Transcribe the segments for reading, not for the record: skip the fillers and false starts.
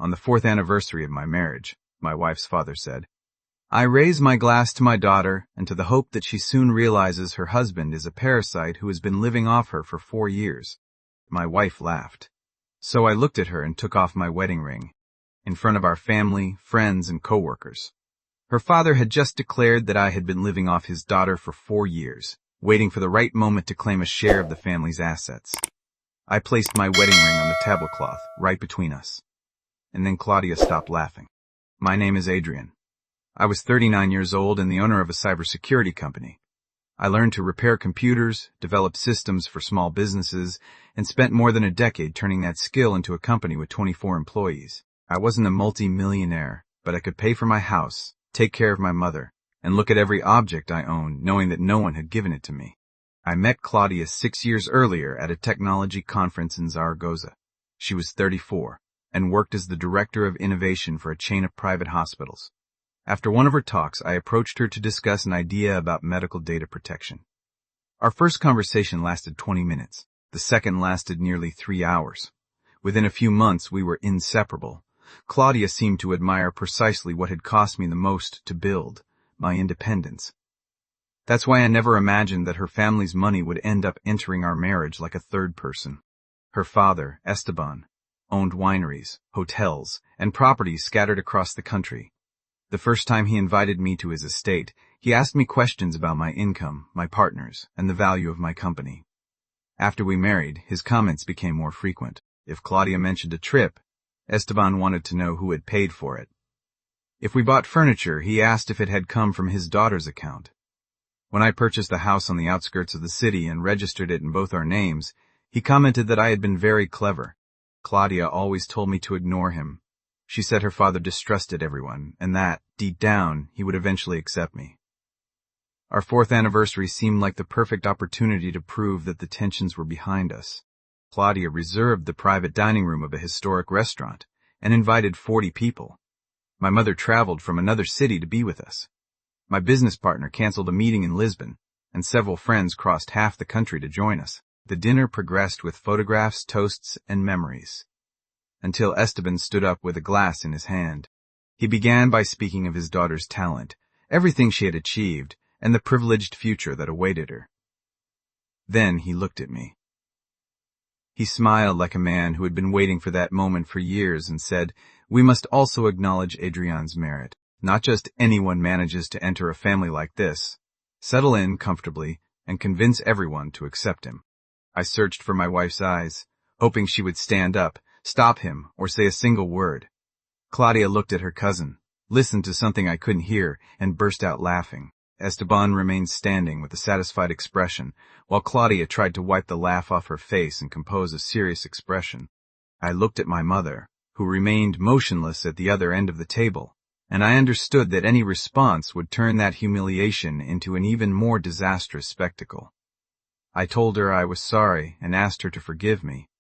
on the 4th anniversary of my marriage," my wife's father said. "I raise my glass to my daughter and to the hope that she soon realizes her husband is a parasite who has been living off her for 4 years." My wife laughed. So I looked at her and took off my wedding ring, in front of our family, friends, and coworkers. Her father had just declared that I had been living off his daughter for 4 years, waiting for the right moment to claim a share of the family's assets. I placed my wedding ring on the tablecloth, right between us. And then Claudia stopped laughing. "My name is Adrián. I was 39 years old and the owner of a cybersecurity company. I learned to repair computers, develop systems for small businesses, and spent more than a decade turning that skill into a company with 24 employees. I wasn't a multi-millionaire, but I could pay for my house, take care of my mother, and look at every object I owned, knowing that no one had given it to me. I met Claudia 6 years earlier at a technology conference in Zaragoza. She was 34 and worked as the director of innovation for a chain of private hospitals. After one of her talks, I approached her to discuss an idea about medical data protection. Our first conversation lasted 20 minutes. The second lasted nearly 3 hours. Within a few months, we were inseparable. Claudia seemed to admire precisely what had cost me the most to build, my independence. That's why I never imagined that her family's money would end up entering our marriage like a third person. Her father, Esteban, owned wineries, hotels, and properties scattered across the country. The first time he invited me to his estate, he asked me questions about my income, my partners, and the value of my company. After we married, his comments became more frequent. If Claudia mentioned a trip, Esteban wanted to know who had paid for it. If we bought furniture, he asked if it had come from his daughter's account. When I purchased a house on the outskirts of the city and registered it in both our names, he commented that I had been very clever. Claudia always told me to ignore him. She said her father distrusted everyone, and that, deep down, he would eventually accept me. Our 4th anniversary seemed like the perfect opportunity to prove that the tensions were behind us. Claudia reserved the private dining room of a historic restaurant and invited 40 people. My mother traveled from another city to be with us. My business partner canceled a meeting in Lisbon, and several friends crossed half the country to join us. The dinner progressed with photographs, toasts, and memories, until Esteban stood up with a glass in his hand. He began by speaking of his daughter's talent, everything she had achieved, and the privileged future that awaited her. Then he looked at me. He smiled like a man who had been waiting for that moment for years and said, "We must also acknowledge Adrián's merit. Not just anyone manages to enter a family like this, settle in comfortably, and convince everyone to accept him." I searched for my wife's eyes, hoping she would stand up, stop him, or say a single word. Claudia looked at her cousin, listened to something I couldn't hear, and burst out laughing. Esteban remained standing with a satisfied expression, while Claudia tried to wipe the laugh off her face and compose a serious expression. I looked at my mother, who remained motionless at the other end of the table, and I understood that any response would turn that humiliation into an even more disastrous spectacle. I told her I was sorry and asked her to forgive me,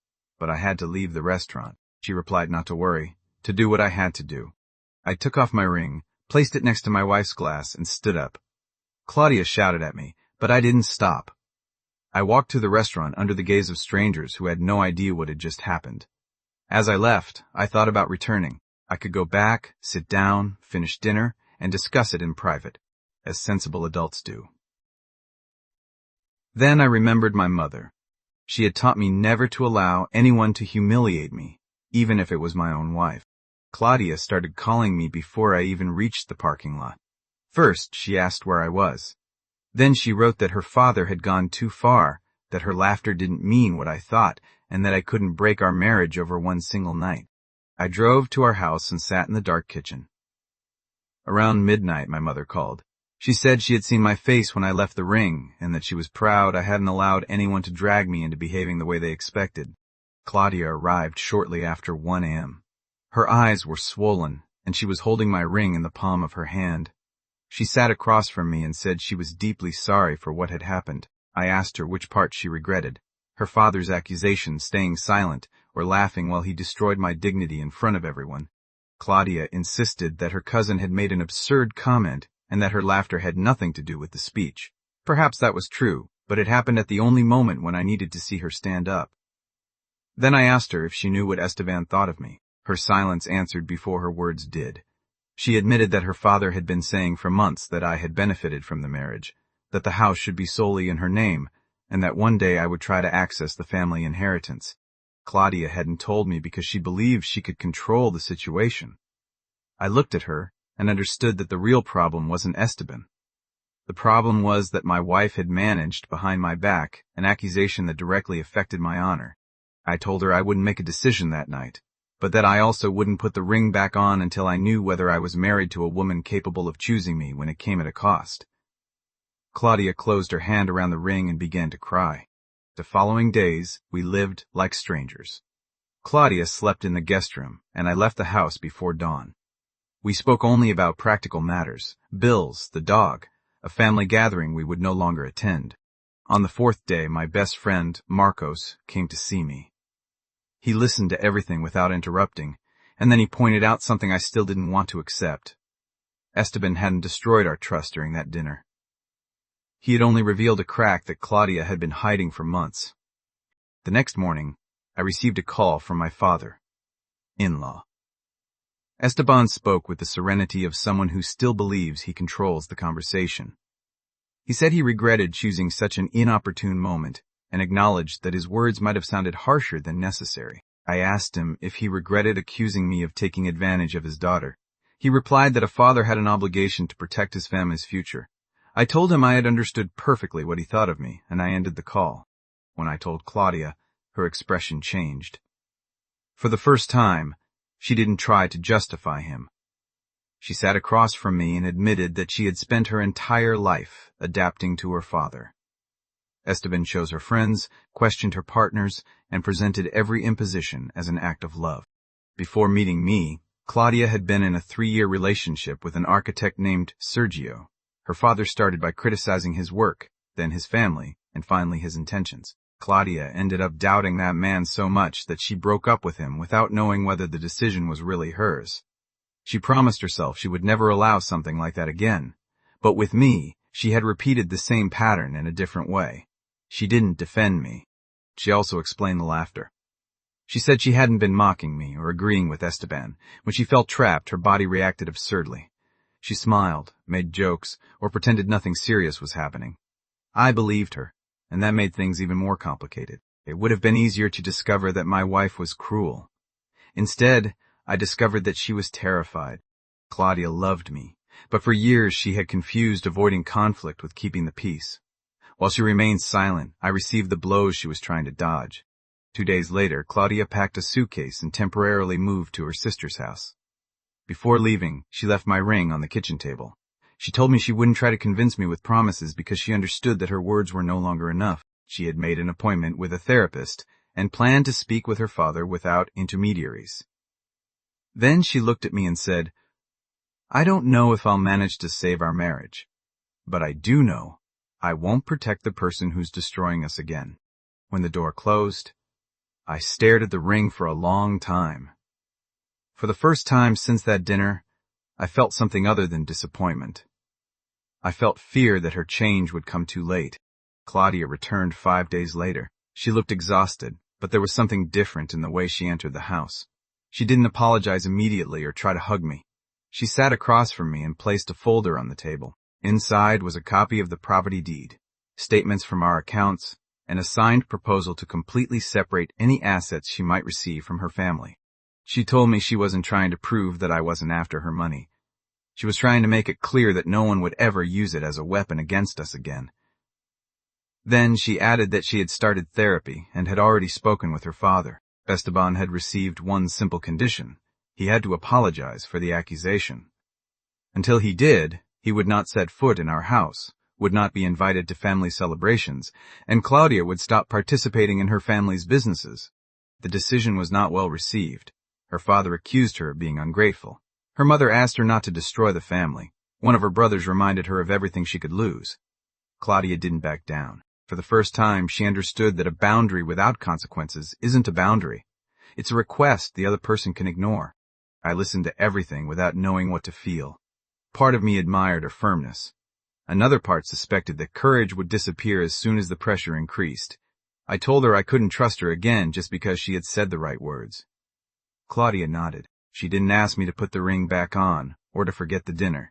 but I had to leave the restaurant. She replied not to worry, to do what I had to do. I took off my ring, placed it next to my wife's glass, and stood up. Claudia shouted at me, but I didn't stop. I walked to the restaurant under the gaze of strangers who had no idea what had just happened. As I left, I thought about returning. I could go back, sit down, finish dinner, and discuss it in private, as sensible adults do. Then I remembered my mother. She had taught me never to allow anyone to humiliate me, even if it was my own wife. Claudia started calling me before I even reached the parking lot. First, she asked where I was. Then she wrote that her father had gone too far, that her laughter didn't mean what I thought, and that I couldn't break our marriage over one single night. I drove to our house and sat in the dark kitchen. Around midnight, my mother called. She said she had seen my face when I left the ring, and that she was proud I hadn't allowed anyone to drag me into behaving the way they expected. Claudia arrived shortly after 1 a.m. Her eyes were swollen, and she was holding my ring in the palm of her hand. She sat across from me and said she was deeply sorry for what had happened. I asked her which part she regretted, her father's accusation, staying silent, or laughing while he destroyed my dignity in front of everyone. Claudia insisted that her cousin had made an absurd comment and that her laughter had nothing to do with the speech. Perhaps that was true, but it happened at the only moment when I needed to see her stand up. Then I asked her if she knew what Esteban thought of me. Her silence answered before her words did. She admitted that her father had been saying for months that I had benefited from the marriage, that the house should be solely in her name, and that one day I would try to access the family inheritance. Claudia hadn't told me because she believed she could control the situation. I looked at her and understood that the real problem wasn't Esteban. The problem was that my wife had managed, behind my back, an accusation that directly affected my honor. I told her I wouldn't make a decision that night, but that I also wouldn't put the ring back on until I knew whether I was married to a woman capable of choosing me when it came at a cost. Claudia closed her hand around the ring and began to cry. The following days, we lived like strangers. Claudia slept in the guest room, and I left the house before dawn. We spoke only about practical matters, bills, the dog, a family gathering we would no longer attend. On the fourth day, my best friend, Marcos, came to see me. He listened to everything without interrupting, and then he pointed out something I still didn't want to accept. Esteban hadn't destroyed our trust during that dinner. He had only revealed a crack that Claudia had been hiding for months. The next morning, I received a call from my father-in-law. Esteban spoke with the serenity of someone who still believes he controls the conversation. He said he regretted choosing such an inopportune moment, and acknowledged that his words might have sounded harsher than necessary. I asked him if he regretted accusing me of taking advantage of his daughter. He replied that a father had an obligation to protect his family's future. I told him I had understood perfectly what he thought of me, and I ended the call. When I told Claudia, her expression changed. For the first time, she didn't try to justify him. She sat across from me and admitted that she had spent her entire life adapting to her father. Esteban chose her friends, questioned her partners, and presented every imposition as an act of love. Before meeting me, Claudia had been in a 3-year relationship with an architect named Sergio. Her father started by criticizing his work, then his family, and finally his intentions. Claudia ended up doubting that man so much that she broke up with him without knowing whether the decision was really hers. She promised herself she would never allow something like that again. But with me, she had repeated the same pattern in a different way. She didn't defend me. She also explained the laughter. She said she hadn't been mocking me or agreeing with Esteban. When she felt trapped, her body reacted absurdly. She smiled, made jokes, or pretended nothing serious was happening. I believed her, and that made things even more complicated. It would have been easier to discover that my wife was cruel. Instead, I discovered that she was terrified. Claudia loved me, but for years she had confused avoiding conflict with keeping the peace. While she remained silent, I received the blows she was trying to dodge. 2 days later, Claudia packed a suitcase and temporarily moved to her sister's house. Before leaving, she left my ring on the kitchen table. She told me she wouldn't try to convince me with promises because she understood that her words were no longer enough. She had made an appointment with a therapist and planned to speak with her father without intermediaries. Then she looked at me and said, "I don't know if I'll manage to save our marriage, but I do know I won't protect the person who's destroying us again." When the door closed, I stared at the ring for a long time. For the first time since that dinner, I felt something other than disappointment. I felt fear that her change would come too late. Claudia returned 5 days later. She looked exhausted, but there was something different in the way she entered the house. She didn't apologize immediately or try to hug me. She sat across from me and placed a folder on the table. Inside was a copy of the property deed, statements from our accounts, and a signed proposal to completely separate any assets she might receive from her family. She told me she wasn't trying to prove that I wasn't after her money. She was trying to make it clear that no one would ever use it as a weapon against us again. Then she added that she had started therapy and had already spoken with her father. Esteban had received one simple condition. He had to apologize for the accusation. Until he did, he would not set foot in our house, would not be invited to family celebrations, and Claudia would stop participating in her family's businesses. The decision was not well received. Her father accused her of being ungrateful. Her mother asked her not to destroy the family. One of her brothers reminded her of everything she could lose. Claudia didn't back down. For the first time, she understood that a boundary without consequences isn't a boundary. It's a request the other person can ignore. I listened to everything without knowing what to feel. Part of me admired her firmness. Another part suspected that courage would disappear as soon as the pressure increased. I told her I couldn't trust her again just because she had said the right words. Claudia nodded. She didn't ask me to put the ring back on, or to forget the dinner.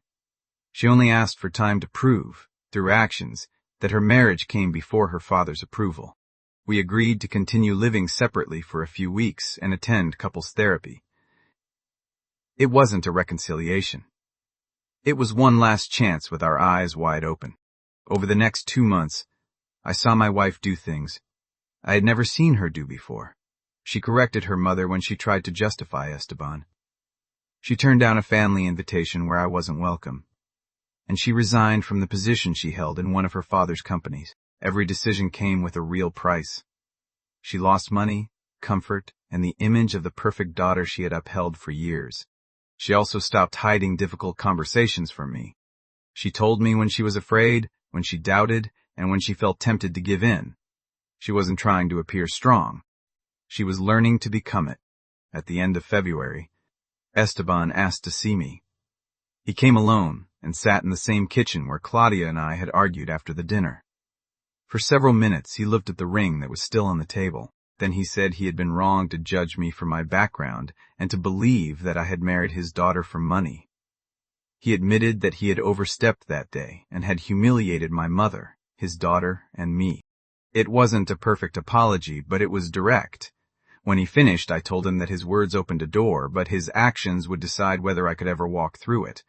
She only asked for time to prove, through actions, that her marriage came before her father's approval. We agreed to continue living separately for a few weeks and attend couples therapy. It wasn't a reconciliation. It was one last chance with our eyes wide open. Over the next 2 months, I saw my wife do things I had never seen her do before. She corrected her mother when she tried to justify Esteban. She turned down a family invitation where I wasn't welcome. And she resigned from the position she held in one of her father's companies. Every decision came with a real price. She lost money, comfort, and the image of the perfect daughter she had upheld for years. She also stopped hiding difficult conversations from me. She told me when she was afraid, when she doubted, and when she felt tempted to give in. She wasn't trying to appear strong. She was learning to become it. At the end of February, Esteban asked to see me. He came alone and sat in the same kitchen where Claudia and I had argued after the dinner. For several minutes he looked at the ring that was still on the table. Then he said he had been wrong to judge me for my background and to believe that I had married his daughter for money. He admitted that he had overstepped that day and had humiliated my mother, his daughter, and me. It wasn't a perfect apology, but it was direct. When he finished, I told him that his words opened a door, but his actions would decide whether I could ever walk through it.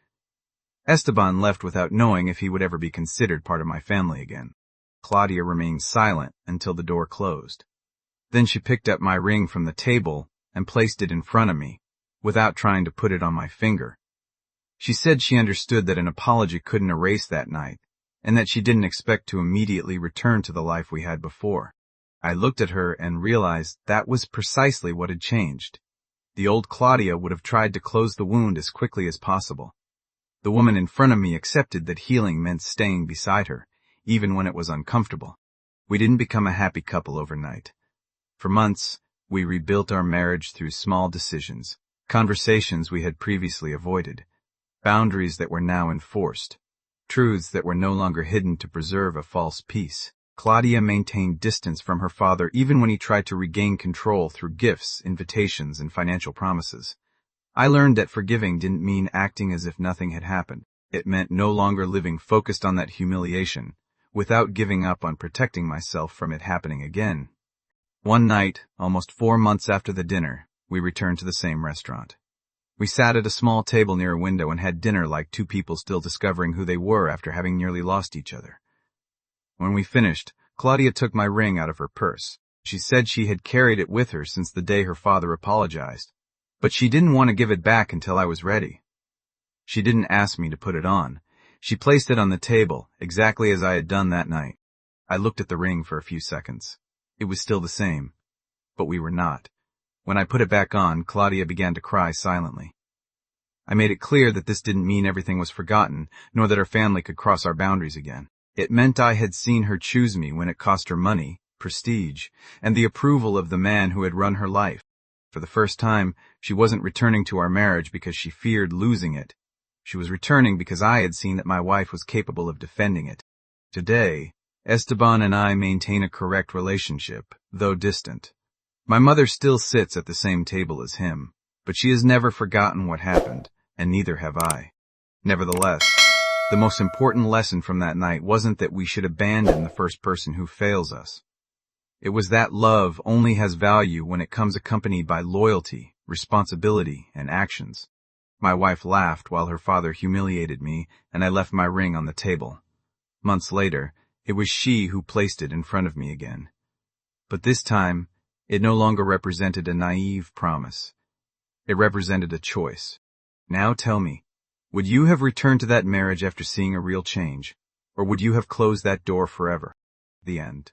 Esteban left without knowing if he would ever be considered part of my family again. Claudia remained silent until the door closed. Then she picked up my ring from the table and placed it in front of me, without trying to put it on my finger. She said she understood that an apology couldn't erase that night, and that she didn't expect to immediately return to the life we had before. I looked at her and realized that was precisely what had changed. The old Claudia would have tried to close the wound as quickly as possible. The woman in front of me accepted that healing meant staying beside her, even when it was uncomfortable. We didn't become a happy couple overnight. For months, we rebuilt our marriage through small decisions, conversations we had previously avoided, boundaries that were now enforced, truths that were no longer hidden to preserve a false peace. Claudia maintained distance from her father even when he tried to regain control through gifts, invitations, and financial promises. I learned that forgiving didn't mean acting as if nothing had happened. It meant no longer living focused on that humiliation, without giving up on protecting myself from it happening again. One night, almost 4 months after the dinner, we returned to the same restaurant. We sat at a small table near a window and had dinner like two people still discovering who they were after having nearly lost each other. When we finished, Claudia took my ring out of her purse. She said she had carried it with her since the day her father apologized, but she didn't want to give it back until I was ready. She didn't ask me to put it on. She placed it on the table, exactly as I had done that night. I looked at the ring for a few seconds. It was still the same, but we were not. When I put it back on, Claudia began to cry silently. I made it clear that this didn't mean everything was forgotten, nor that our family could cross our boundaries again. It meant I had seen her choose me when it cost her money, prestige, and the approval of the man who had run her life. For the first time, she wasn't returning to our marriage because she feared losing it. She was returning because I had seen that my wife was capable of defending it. Today, Esteban and I maintain a correct relationship, though distant. My mother still sits at the same table as him, but she has never forgotten what happened, and neither have I. Nevertheless, the most important lesson from that night wasn't that we should abandon the first person who fails us. It was that love only has value when it comes accompanied by loyalty, responsibility, and actions. My wife laughed while her father humiliated me, and I left my ring on the table. Months later, it was she who placed it in front of me again. But this time, it no longer represented a naive promise. It represented a choice. Now tell me, would you have returned to that marriage after seeing a real change, or would you have closed that door forever? The end.